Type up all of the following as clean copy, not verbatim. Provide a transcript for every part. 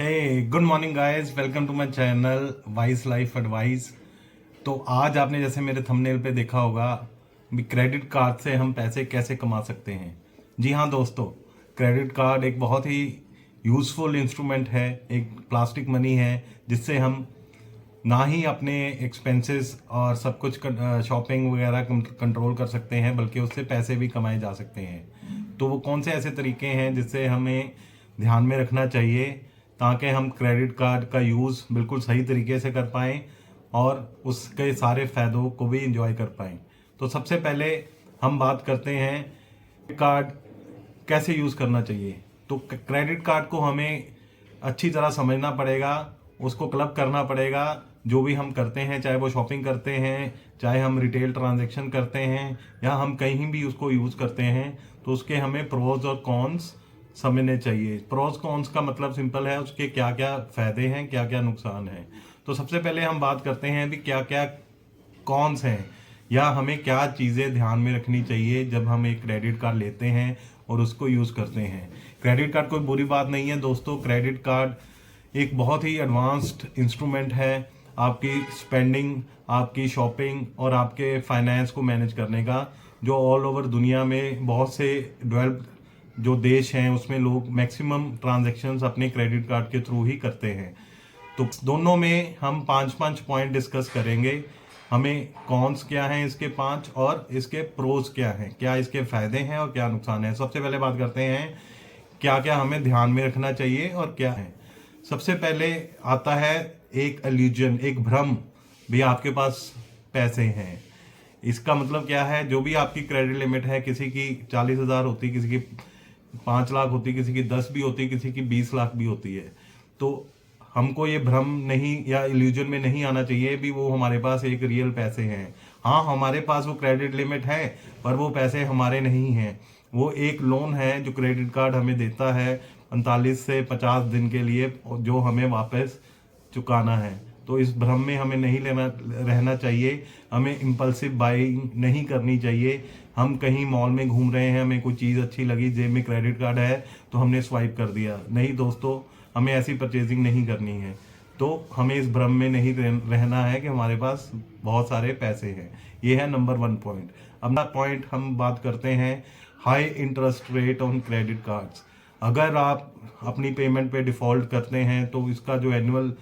Hey good morning guys, welcome to my channel wise life advice. तो आज आपने जैसे मेरे थंबनेल पे देखा होगा भी क्रेडिट कार्ड से हम पैसे कैसे कमा सकते हैं। जी हाँ दोस्तों, क्रेडिट कार्ड एक बहुत ही यूज़फुल इंस्ट्रूमेंट है, एक प्लास्टिक मनी है जिससे हम ना ही अपने एक्सपेंसेस और सब कुछ शॉपिंग वगैरह कंट्रोल कर सकते हैं, बल्कि उससे पैसे भी कमाए जा सकते हैं। तो वो कौन से ऐसे तरीके हैं जिससे हमें ध्यान में रखना चाहिए ताकि हम क्रेडिट कार्ड का यूज़ बिल्कुल सही तरीके से कर पाएँ और उसके सारे फ़ायदों को भी इंजॉय कर पाएँ। तो सबसे पहले हम बात करते हैं कार्ड कैसे यूज़ करना चाहिए। तो क्रेडिट कार्ड को हमें अच्छी तरह समझना पड़ेगा, उसको क्लब करना पड़ेगा। जो भी हम करते हैं, चाहे वो शॉपिंग करते हैं, चाहे हम रिटेल ट्रांजैक्शन करते हैं, या हम कहीं भी उसको यूज़ करते हैं, तो उसके हमें प्रोज और कॉन्स समझने चाहिए। प्रोज कॉन्स का मतलब सिंपल है, उसके क्या क्या फ़ायदे हैं, क्या क्या नुकसान हैं। तो सबसे पहले हम बात करते हैं भी क्या क्या कॉन्स हैं, या हमें क्या चीज़ें ध्यान में रखनी चाहिए जब हम एक क्रेडिट कार्ड लेते हैं और उसको यूज़ करते हैं। क्रेडिट कार्ड कोई बुरी बात नहीं है दोस्तों। क्रेडिट कार्ड एक बहुत ही एडवांस्ड इंस्ट्रूमेंट है आपकी स्पेंडिंग, आपकी शॉपिंग और आपके फाइनेंस को मैनेज करने का, जो ऑल ओवर दुनिया में बहुत से डेवलप्ड जो देश हैं उसमें लोग मैक्सिमम ट्रांजैक्शंस अपने क्रेडिट कार्ड के थ्रू ही करते हैं। तो दोनों में हम पांच पांच पॉइंट डिस्कस करेंगे। हमें कॉन्स क्या हैं इसके पांच, और इसके प्रोज क्या हैं, क्या इसके फायदे हैं और क्या नुकसान है। सबसे पहले बात करते हैं क्या क्या हमें ध्यान में रखना चाहिए और क्या है। सबसे पहले आता है एक इल्यूजन, एक भ्रम भी आपके पास पैसे हैं। इसका मतलब क्या है, जो भी आपकी क्रेडिट लिमिट है, किसी की 40,000 होती, किसी की 5 लाख होती, किसी की 10 भी होती, किसी की 20 लाख भी होती है। तो हमको ये भ्रम नहीं या इल्यूजन में नहीं आना चाहिए भी वो हमारे पास एक रियल पैसे हैं। हाँ, हमारे पास वो क्रेडिट लिमिट है, पर वो पैसे हमारे नहीं हैं। वो एक लोन है जो क्रेडिट कार्ड हमें देता है 45 से 50 दिन के लिए, जो हमें वापस चुकाना है। तो इस भ्रम में हमें नहीं लेना रहना चाहिए। हमें इम्पल्सिव बाइंग नहीं करनी चाहिए। हम कहीं मॉल में घूम रहे हैं, हमें कोई चीज़ अच्छी लगी, जेब में क्रेडिट कार्ड है तो हमने स्वाइप कर दिया। नहीं दोस्तों, हमें ऐसी परचेजिंग नहीं करनी है। तो हमें इस भ्रम में नहीं रहना है कि हमारे पास बहुत सारे पैसे हैं। ये है नंबर 1 पॉइंट। अपना पॉइंट हम बात करते हैं high interest rate on credit cards. अगर आप अपनी पेमेंट पे डिफ़ॉल्ट करते हैं तो इसका जो एनुअल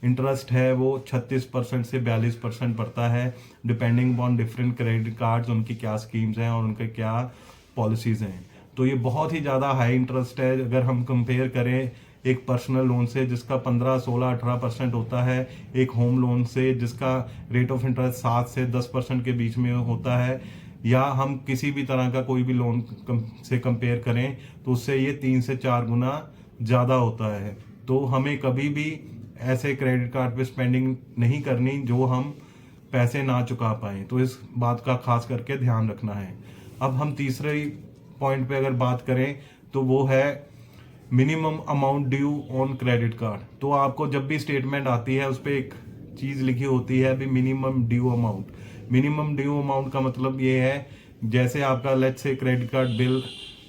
इंटरेस्ट है वो 36% से 42% पड़ता है, depending upon different credit cards, उनकी क्या स्कीम्स हैं और उनके क्या पॉलिसीज़ हैं। तो ये बहुत ही ज़्यादा हाई इंटरेस्ट है अगर हम कंपेयर करें एक पर्सनल लोन से जिसका 15, 16, 18% होता है, एक होम लोन से जिसका रेट ऑफ इंटरेस्ट 7 से 10% के बीच में होता है, या हम किसी भी तरह का कोई भी लोन से कंपेयर करें तो उससे ये 3 से 4 गुना ज़्यादा होता है। तो हमें कभी भी ऐसे क्रेडिट कार्ड पे स्पेंडिंग नहीं करनी जो हम पैसे ना चुका पाएँ। तो इस बात का खास करके ध्यान रखना है। अब हम तीसरे पॉइंट पे अगर बात करें तो वो है minimum amount due on credit card. तो आपको जब भी स्टेटमेंट आती है उस पर एक चीज़ लिखी होती है भी minimum due amount. Minimum due amount का मतलब ये है, जैसे आपका let's say credit card bill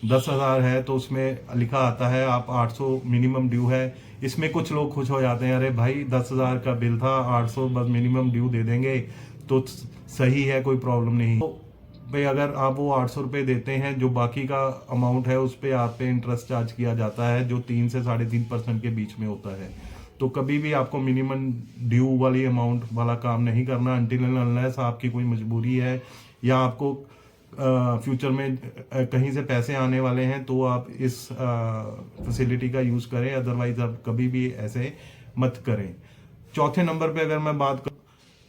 10,000 है तो उसमें लिखा आता है आप 800 मिनिमम ड्यू है। इसमें कुछ लोग खुश हो जाते हैं, अरे भाई 10,000 का बिल था, 800 बस मिनिमम ड्यू दे देंगे तो सही है, कोई प्रॉब्लम नहीं। तो भाई अगर आप वो 800 रुपये देते हैं, जो बाकी का अमाउंट है उस पर आप पे इंटरेस्ट चार्ज किया जाता है जो 3 से 3.5% के बीच में होता है। तो कभी भी आपको मिनिमम ड्यू वाली अमाउंट वाला काम नहीं करना अनटिल एंड अनलेस आपकी कोई मजबूरी है, या आपको फ्यूचर में कहीं से पैसे आने वाले हैं तो आप इस फैसिलिटी का यूज़ करें, अदरवाइज आप कभी भी ऐसे मत करें। चौथे नंबर पे अगर मैं बात करूँ,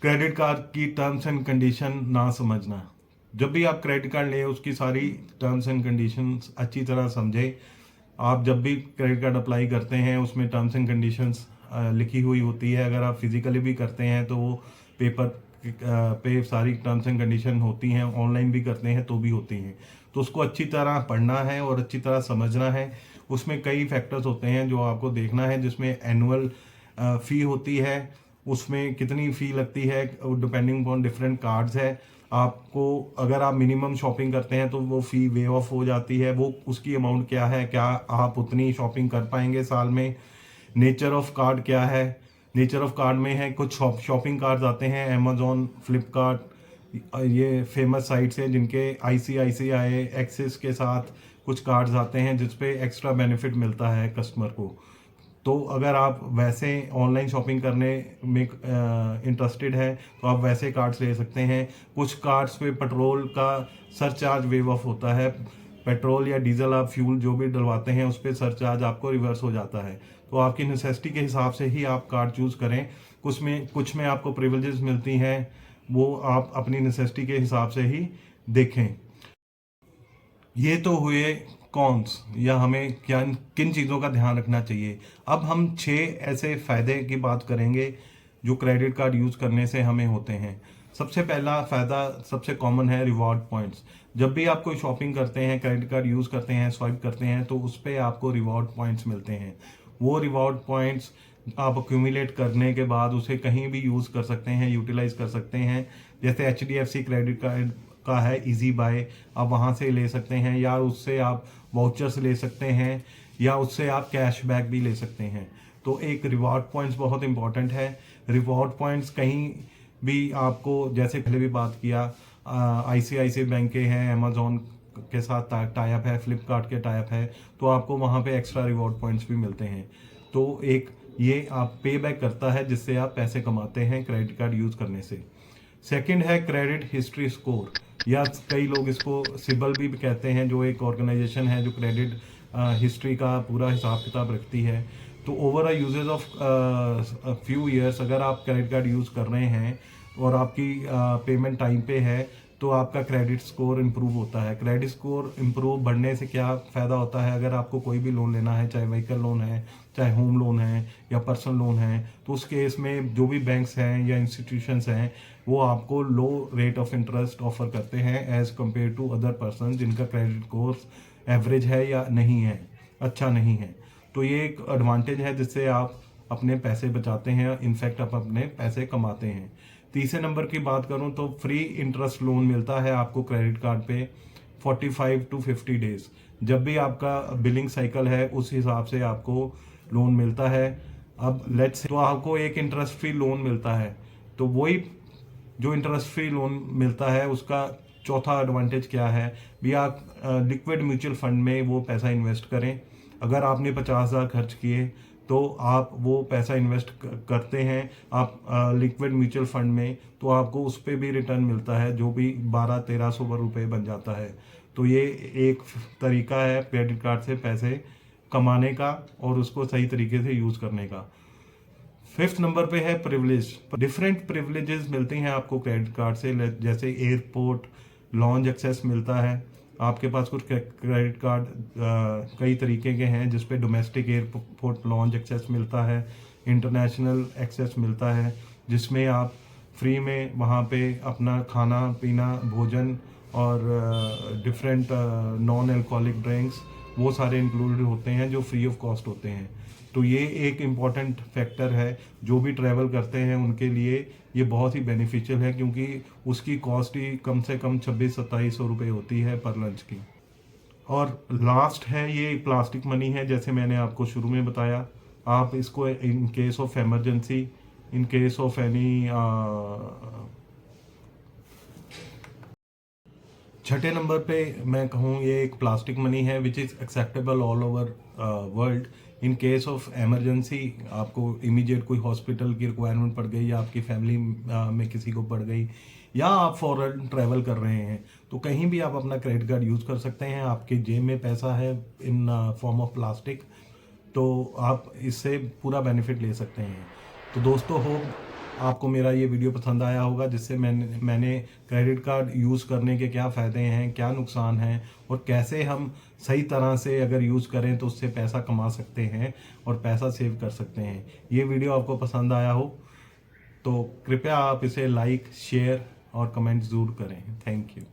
क्रेडिट कार्ड की टर्म्स एंड कंडीशन ना समझना। जब भी आप क्रेडिट कार्ड लें उसकी सारी टर्म्स एंड कंडीशंस अच्छी तरह समझें। आप जब भी क्रेडिट कार्ड अप्लाई करते हैं उसमें टर्म्स एंड कंडीशंस लिखी हुई होती है। अगर आप फिजिकली भी करते हैं तो वो पेपर पे सारी टर्म्स एंड कंडीशन होती हैं, ऑनलाइन भी करते हैं तो भी होती हैं। तो उसको अच्छी तरह पढ़ना है और अच्छी तरह समझना है। उसमें कई फैक्टर्स होते हैं जो आपको देखना है, जिसमें एनुअल फ़ी होती है, उसमें कितनी फ़ी लगती है डिपेंडिंग अपॉन डिफरेंट कार्ड्स है। आपको अगर आप मिनिमम शॉपिंग करते हैं तो वो फ़ी वे ऑफ हो जाती है, वो उसकी अमाउंट क्या है, क्या आप उतनी शॉपिंग कर पाएंगे साल में। नेचर ऑफ कार्ड क्या है? नेचर ऑफ कार्ड में है कुछ शॉपिंग कार्ड्स आते हैं, अमेजोन, फ्लिपकार्ट, ये फेमस साइट्स हैं जिनके ICICI एक्सिस के साथ कुछ कार्ड्स आते हैं जिसपे एक्स्ट्रा बेनिफिट मिलता है कस्टमर को। तो अगर आप वैसे ऑनलाइन शॉपिंग करने में इंटरेस्टेड हैं तो आप वैसे कार्ड्स ले सकते हैं। कुछ कार्ड्स पे पेट्रोल का सरचार्ज वेव ऑफ होता है, पेट्रोल या डीजल आप फ्यूल जो भी डलवाते हैं उस पर सरचार्ज आपको रिवर्स हो जाता है। तो आपकी नेसेसिटी के हिसाब से ही आप कार्ड चूज़ करें। कुछ में आपको प्रिविलेजेस मिलती हैं, वो आप अपनी नेसेसिटी के हिसाब से ही देखें। ये तो हुए कॉन्स, या हमें क्या किन चीज़ों का ध्यान रखना चाहिए। अब हम 6 ऐसे फ़ायदे की बात करेंगे जो क्रेडिट कार्ड यूज़ करने से हमें होते हैं। सबसे पहला फ़ायदा सबसे कॉमन है रिवॉर्ड पॉइंट्स। जब भी आप कोई शॉपिंग करते हैं, क्रेडिट कार्ड यूज़ करते हैं, स्वाइप करते हैं, तो उस पर आपको रिवॉर्ड पॉइंट्स मिलते हैं। वो रिवॉर्ड पॉइंट्स आप अक्यूमुलेट करने के बाद उसे कहीं भी यूज़ कर सकते हैं, यूटिलाइज कर सकते हैं। जैसे HDFC क्रेडिट कार्ड का है इजी बाय, आप वहाँ से ले सकते हैं, या उससे आप वाउचर्स ले सकते हैं, या उससे आप कैशबैक भी ले सकते हैं। तो एक रिवॉर्ड पॉइंट्स बहुत इंपॉर्टेंट है। रिवॉर्ड पॉइंट्स कहीं भी आपको, जैसे पहले भी बात किया, ICICI बैंक के हैं, अमेजोन के साथ टाई अप है, फ्लिपकार्ट के टाई अप है, तो आपको वहाँ पे एक्स्ट्रा रिवॉर्ड पॉइंट्स भी मिलते हैं। तो एक ये आप पे बैक करता है जिससे आप पैसे कमाते हैं क्रेडिट कार्ड यूज़ करने से। सेकंड है क्रेडिट हिस्ट्री स्कोर, या कई लोग इसको सिबल भी कहते हैं, जो एक ऑर्गेनाइजेशन है जो क्रेडिट हिस्ट्री का पूरा हिसाब किताब रखती है। तो over a uses of few years अगर आप क्रेडिट कार्ड यूज़ कर रहे हैं और आपकी पेमेंट टाइम पे है, तो आपका क्रेडिट स्कोर इम्प्रूव होता है। क्रेडिट स्कोर इम्प्रूव बढ़ने से क्या फ़ायदा होता है? अगर आपको कोई भी लोन लेना है, चाहे व्हीकल लोन है, चाहे होम लोन है, या पर्सनल लोन है, तो उस केस में जो भी बैंक्स हैं या इंस्टीट्यूशंस हैं वो आपको low rate of interest offer करते हैं as compare to other person जिनका क्रेडिट स्कोर एवरेज है या नहीं है, अच्छा नहीं है। तो ये एक एडवांटेज है जिससे आप अपने पैसे बचाते हैं, इनफैक्ट आप अपने पैसे कमाते हैं। तीसरे नंबर की बात करूं तो फ्री इंटरेस्ट लोन मिलता है आपको क्रेडिट कार्ड पे 45 to 50 डेज। जब भी आपका बिलिंग साइकिल है उस हिसाब से आपको लोन मिलता है। अब लेट्स तो आपको एक इंटरेस्ट फ्री लोन मिलता है, तो वही जो इंटरेस्ट फ्री लोन मिलता है उसका चौथा एडवांटेज क्या है भी, आप लिक्विड म्यूचुअल फंड में वो पैसा इन्वेस्ट करें। अगर आपने 50,000 खर्च किए तो आप वो पैसा इन्वेस्ट करते हैं आप लिक्विड म्यूचुअल फंड में, तो आपको उस पर भी रिटर्न मिलता है जो भी 1200-1300 रुपये बन जाता है। तो ये एक तरीका है क्रेडिट कार्ड से पैसे कमाने का और उसको सही तरीके से यूज़ करने का। फिफ्थ नंबर पे है प्रिविलेज। डिफरेंट प्रिविलेजेस मिलते हैं आपको क्रेडिट कार्ड से, जैसे एयरपोर्ट लॉन्ज एक्सेस मिलता है। आपके पास कुछ क्रेडिट कार्ड कई तरीके के हैं जिसपे डोमेस्टिक एयरपोर्ट लॉन्ज एक्सेस मिलता है, इंटरनेशनल एक्सेस मिलता है, जिसमें आप फ्री में वहाँ पे अपना खाना पीना भोजन और डिफरेंट नॉन अल्कोहलिक ड्रिंक्स वो सारे इंक्लूडेड होते हैं जो फ्री ऑफ कॉस्ट होते हैं। तो ये एक इम्पॉर्टेंट फैक्टर है, जो भी ट्रैवल करते हैं उनके लिए ये बहुत ही बेनिफिशियल है, क्योंकि उसकी कॉस्ट ही कम से कम 2600-2700 रुपये होती है पर लंच की। और लास्ट है ये प्लास्टिक मनी है, जैसे मैंने आपको शुरू में बताया। आप इसको in case of emergency, in case of any छठे नंबर पे मैं कहूँ ये एक प्लास्टिक मनी है which is acceptable all over world. In case of emergency आपको इमीडिएट कोई हॉस्पिटल की रिक्वायरमेंट पड़ गई, या आपकी फैमिली में किसी को पड़ गई, या आप फॉरेन ट्रैवल कर रहे हैं, तो कहीं भी आप अपना क्रेडिट कार्ड यूज़ कर सकते हैं। आपके जेब में पैसा है इन फॉर्म ऑफ प्लास्टिक, तो आप इससे पूरा बेनिफिट ले सकते हैं। तो दोस्तों होप आपको मेरा ये वीडियो पसंद आया होगा, जिससे मैंने क्रेडिट कार्ड यूज़ करने के क्या फ़ायदे हैं, क्या नुकसान हैं, और कैसे हम सही तरह से अगर यूज़ करें तो उससे पैसा कमा सकते हैं और पैसा सेव कर सकते हैं। ये वीडियो आपको पसंद आया हो तो कृपया आप इसे लाइक, शेयर और कमेंट ज़रूर करें। Thank you.